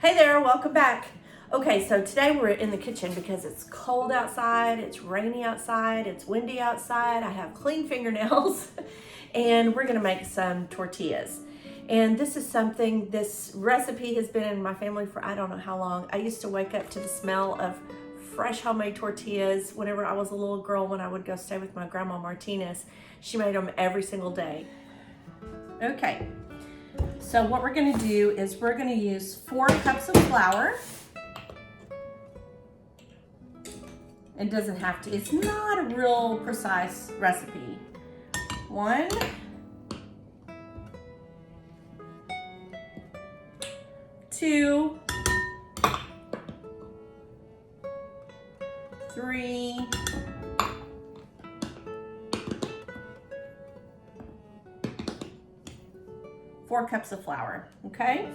Hey there, welcome back. Okay, so today we're in the kitchen because it's cold outside, it's rainy outside, it's windy outside, I have clean fingernails, and we're gonna make some tortillas. And this is something, this recipe has been in my family for I don't know how long. I used to wake up to the smell of fresh homemade tortillas whenever I was a little girl when I would go stay with my grandma Martinez. She made them every single day. Okay. So what we're gonna do is we're gonna use 4 cups of flour. It doesn't have to, it's not a real precise recipe. 1, 2, 3, 4 cups of flour, okay?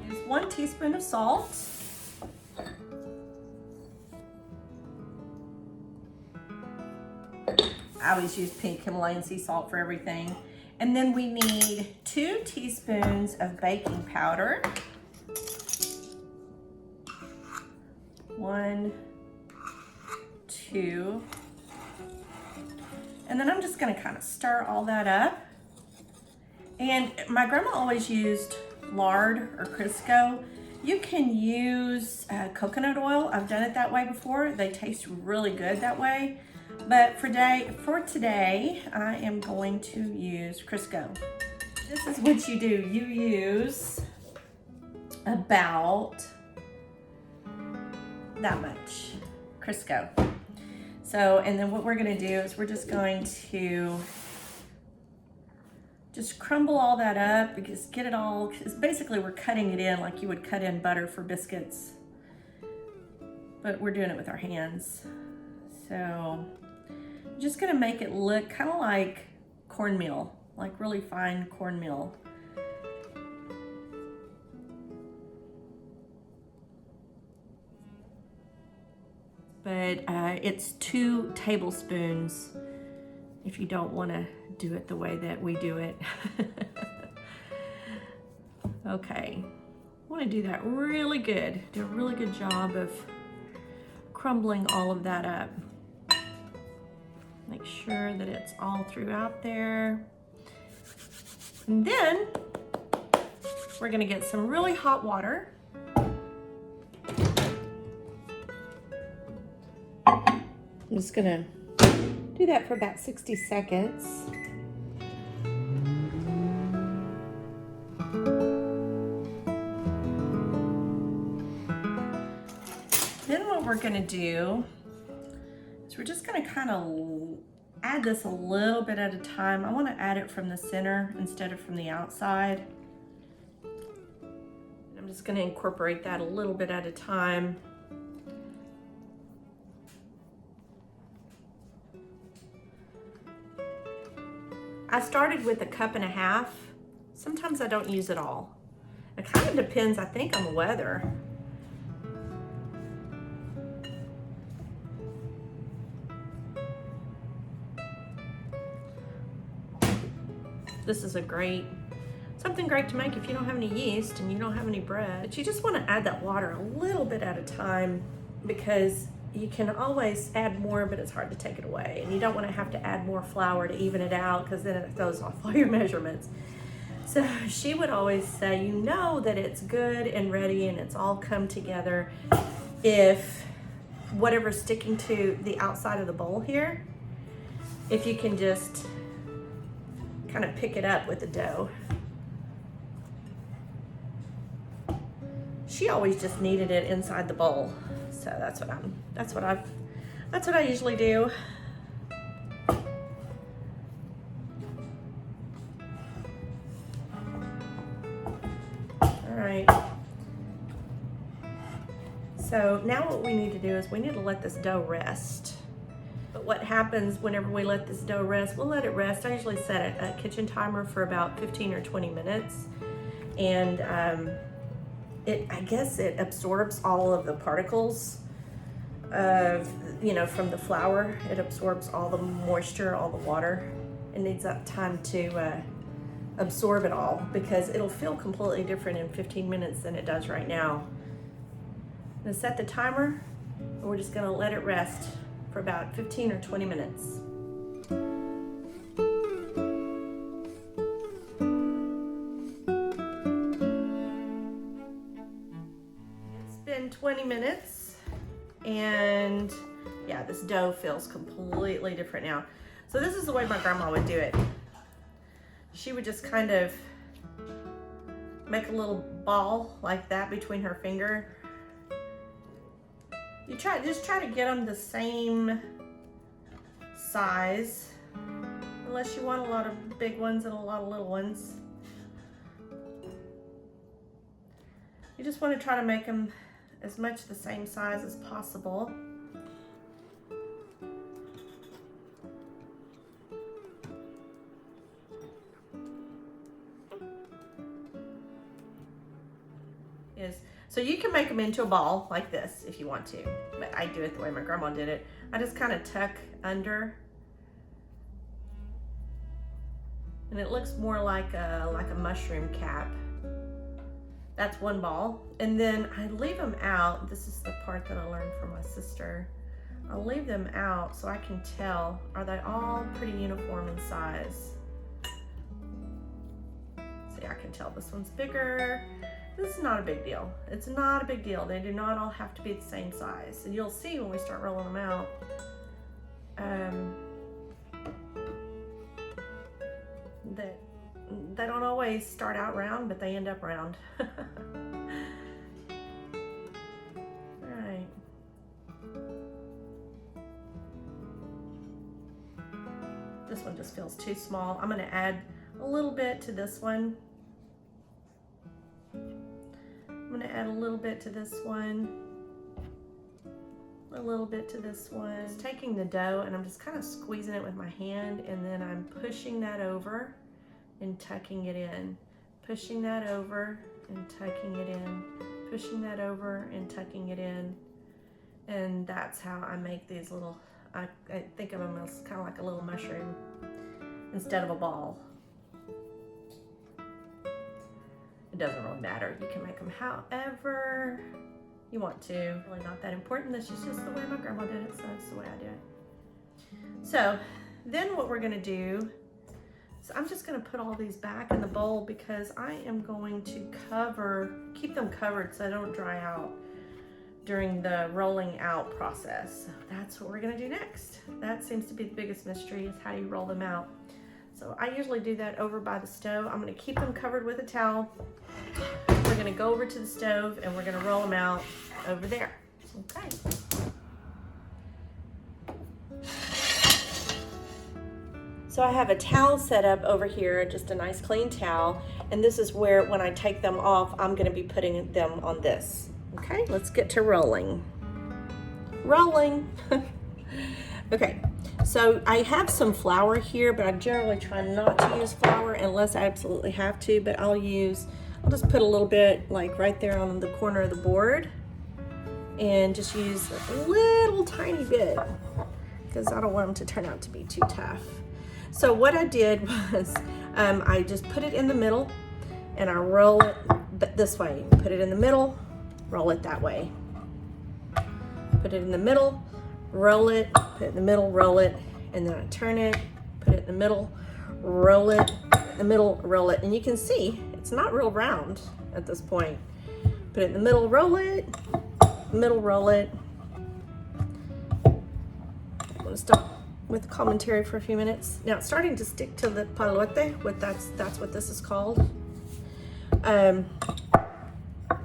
Use 1 teaspoon of salt. I always use pink Himalayan sea salt for everything. And then we need 2 teaspoons of baking powder. 1, 2. And then I'm just gonna kind of stir all that up. And my grandma always used lard or Crisco. You can use coconut oil. I've done it that way before. They taste really good that way. But for today, I am going to use Crisco. This is what you do. You use about that much Crisco. So, and then what we're gonna do is we're just going to just crumble all that up, because get it all, because basically we're cutting it in like you would cut in butter for biscuits, but we're doing it with our hands. So I'm just gonna make it look kind of like cornmeal, like really fine cornmeal. But it's 2 tablespoons if you don't want to do it the way that we do it. Okay, I want to do that really good. Do a really good job of crumbling all of that up. Make sure that it's all throughout there. And then we're going to get some really hot water. I'm just going to do that for about 60 seconds. Then what we're gonna do is we're just gonna kind of add this a little bit at a time. I wanna add it from the center instead of from the outside. I'm just gonna incorporate that a little bit at a time. I started with 1.5 cups. Sometimes I don't use it all. It kind of depends, I think, on the weather. This is something great to make if you don't have any yeast and you don't have any bread. You just want to add that water a little bit at a time, because you can always add more, but it's hard to take it away. And you don't want to have to add more flour to even it out, because then it throws off all your measurements. So she would always say, you know that it's good and ready and it's all come together if whatever's sticking to the outside of the bowl here, if you can just kind of pick it up with the dough. She always just kneaded it inside the bowl. So that's what I usually do. All right. So now what we need to do is we need to let this dough rest. But what happens whenever we let this dough rest, we'll let it rest. I usually set a kitchen timer for about 15 or 20 minutes. And I guess it absorbs all of the particles of, from the flour. It absorbs all the moisture, all the water. It needs that time to absorb it all, because it'll feel completely different in 15 minutes than it does right now. I'm gonna set the timer, and we're just gonna let it rest for about 15 or 20 minutes. It's been 20 minutes, and yeah, this dough feels completely different now. So this is the way my grandma would do it. She would just kind of make a little ball like that between her finger. You just try to get them the same size, unless you want a lot of big ones and a lot of little ones. You just want to try to make them as much the same size as possible. So you can make them into a ball like this if you want to, but I do it the way my grandma did it. I just kind of tuck under, and it looks more like a mushroom cap. That's one ball, and then I leave them out. This is the part that I learned from my sister. I'll leave them out so I can tell, are they all pretty uniform in size? See, I can tell this one's bigger. This is not a big deal. It's not a big deal. They do not all have to be the same size. And you'll see when we start rolling them out. That they don't always start out round, but they end up round. Alright. This one just feels too small. I'm going to add a little bit to this one. I'm going to add a little bit to this one, a little bit to this one. Just taking the dough and I'm just kind of squeezing it with my hand, and then I'm pushing that over and tucking it in, pushing that over and tucking it in, pushing that over and tucking it in. And that's how I make these little, I think of them as kind of like a little mushroom instead of a ball. It doesn't really matter. You can make them however you want to. Really not that important. This is just the way my grandma did it, so that's the way I do it. So then what we're gonna do is I'm just gonna put all these back in the bowl, because I am going to keep them covered so they don't dry out during the rolling out process. So that's what we're gonna do next. That seems to be the biggest mystery, is how do you roll them out? So I usually do that over by the stove. I'm gonna keep them covered with a towel. We're gonna go over to the stove and we're gonna roll them out over there. Okay. So I have a towel set up over here, just a nice clean towel. And this is where, when I take them off, I'm gonna be putting them on this. Okay, let's get to rolling. Rolling. Okay. So I have some flour here, but I generally try not to use flour unless I absolutely have to, but I'll just put a little bit like right there on the corner of the board, and just use a little tiny bit, because I don't want them to turn out to be too tough. So what I did was I just put it in the middle, and I roll it this way. Put it in the middle, roll it that way. Put it in the middle, roll it, put it in the middle, roll it, and then I turn it, put it in the middle, roll it, in the middle, roll it. And you can see it's not real round at this point. Put it in the middle, roll it, middle, roll it. I'm gonna stop with the commentary for a few minutes. Now it's starting to stick to the palote, that's what this is called.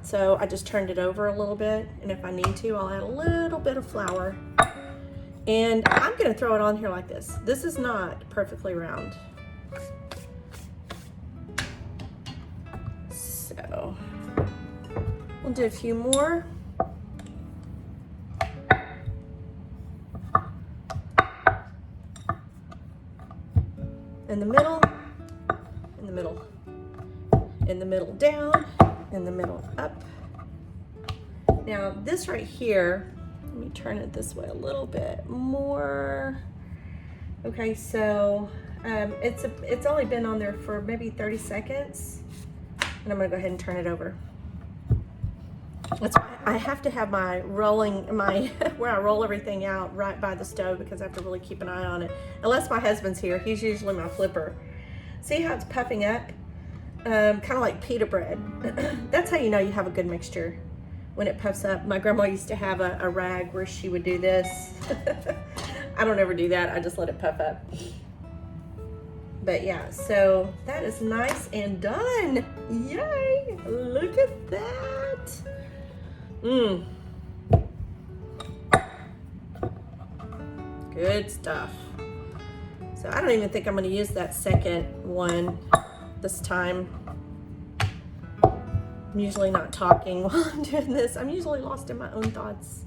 So I just turned it over a little bit, and if I need to, I'll add a little bit of flour. And I'm gonna throw it on here like this. This is not perfectly round. So we'll do a few more. In the middle, in the middle, in the middle down, in the middle up. Now this right here, let me turn it this way a little bit more. Okay, so It's only been on there for maybe 30 seconds. And I'm gonna go ahead and turn it over. That's why I have to have my where I roll everything out right by the stove, because I have to really keep an eye on it. Unless my husband's here, he's usually my flipper. See how it's puffing up? Kind of like pita bread. That's how you know you have a good mixture, when it puffs up. My grandma used to have a rag where she would do this. I don't ever do that, I just let it puff up. But yeah, so that is nice and done. Yay, look at that. Good stuff. So I don't even think I'm gonna use that second one this time. I'm usually not talking while I'm doing this. I'm usually lost in my own thoughts.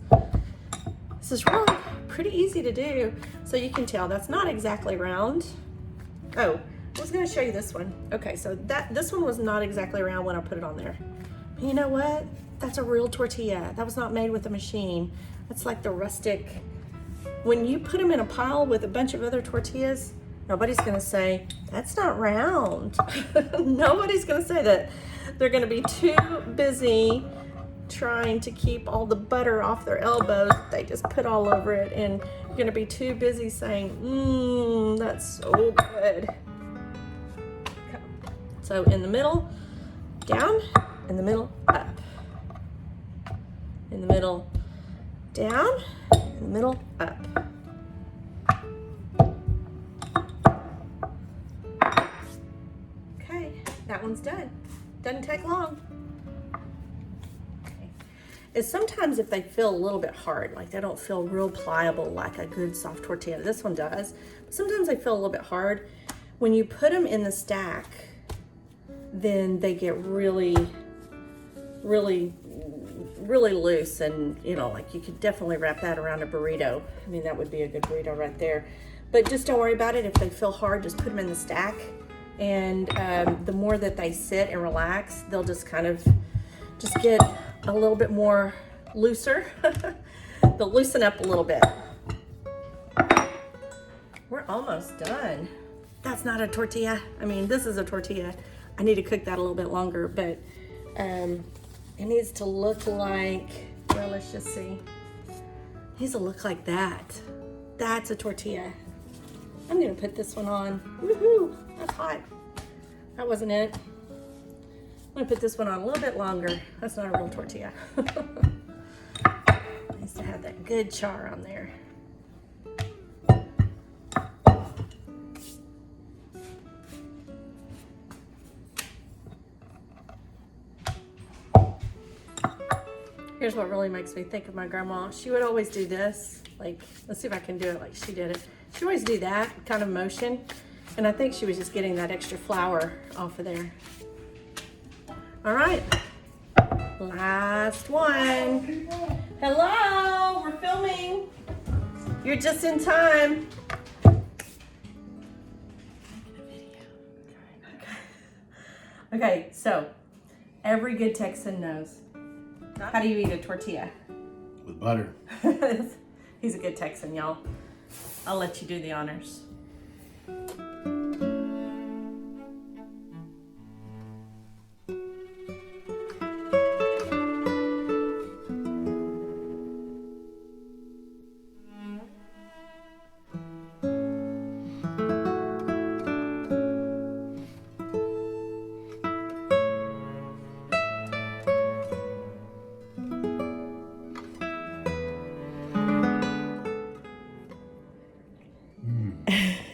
This is really pretty easy to do. So you can tell that's not exactly round. Oh, I was gonna show you this one. Okay, so this one was not exactly round when I put it on there. But you know what? That's a real tortilla. That was not made with a machine. That's like the rustic. When you put them in a pile with a bunch of other tortillas, nobody's gonna say, that's not round. Nobody's gonna say that. They're gonna be too busy trying to keep all the butter off their elbows they just put all over it, and you're gonna be too busy saying, that's so good. So in the middle, down, in the middle, up. In the middle, down, in the middle, up. Okay, that one's done. Doesn't take long. Okay. Is sometimes if they feel a little bit hard, like they don't feel real pliable like a good soft tortilla. This one does, but sometimes they feel a little bit hard. When you put them in the stack, then they get really loose, and you know, like you could definitely wrap that around a burrito. I mean, that would be a good burrito right there. But just don't worry about it. If they feel hard, just put them in the stack, and the more that they sit and relax, they'll just kind of just get a little bit more looser. They'll loosen up a little bit. We're almost done. That's not a tortilla. I mean, this is a tortilla. I need to cook that a little bit longer, but it needs to look like, well, let's just see. It needs to look like that. That's a tortilla. I'm gonna put this one on. Woohoo, that's hot. That wasn't it. I'm gonna put this one on a little bit longer. That's not a real tortilla. Needs to have that good char on there. Here's what really makes me think of my grandma. She would always do this. Like, let's see if I can do it like she did it. She always do that kind of motion. And I think she was just getting that extra flour off of there. All right, last one. Hello, we're filming. You're just in time. Okay, so every good Texan knows. How do you eat a tortilla? With butter. He's a good Texan, y'all. I'll let you do the honors.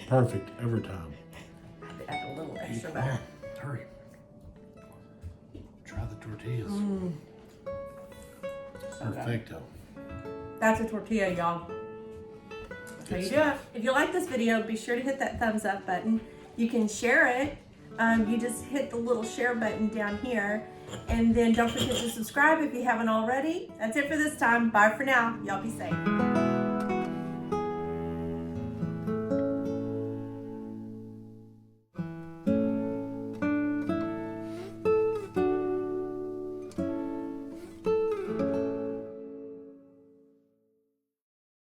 Perfect every time. Add a little extra butter. Hurry. Try the tortillas. Perfecto. That's a tortilla, y'all. That's how you do it. If you like this video, be sure to hit that thumbs up button. You can share it. You just hit the little share button down here. And then don't forget to subscribe if you haven't already. That's it for this time. Bye for now. Y'all be safe.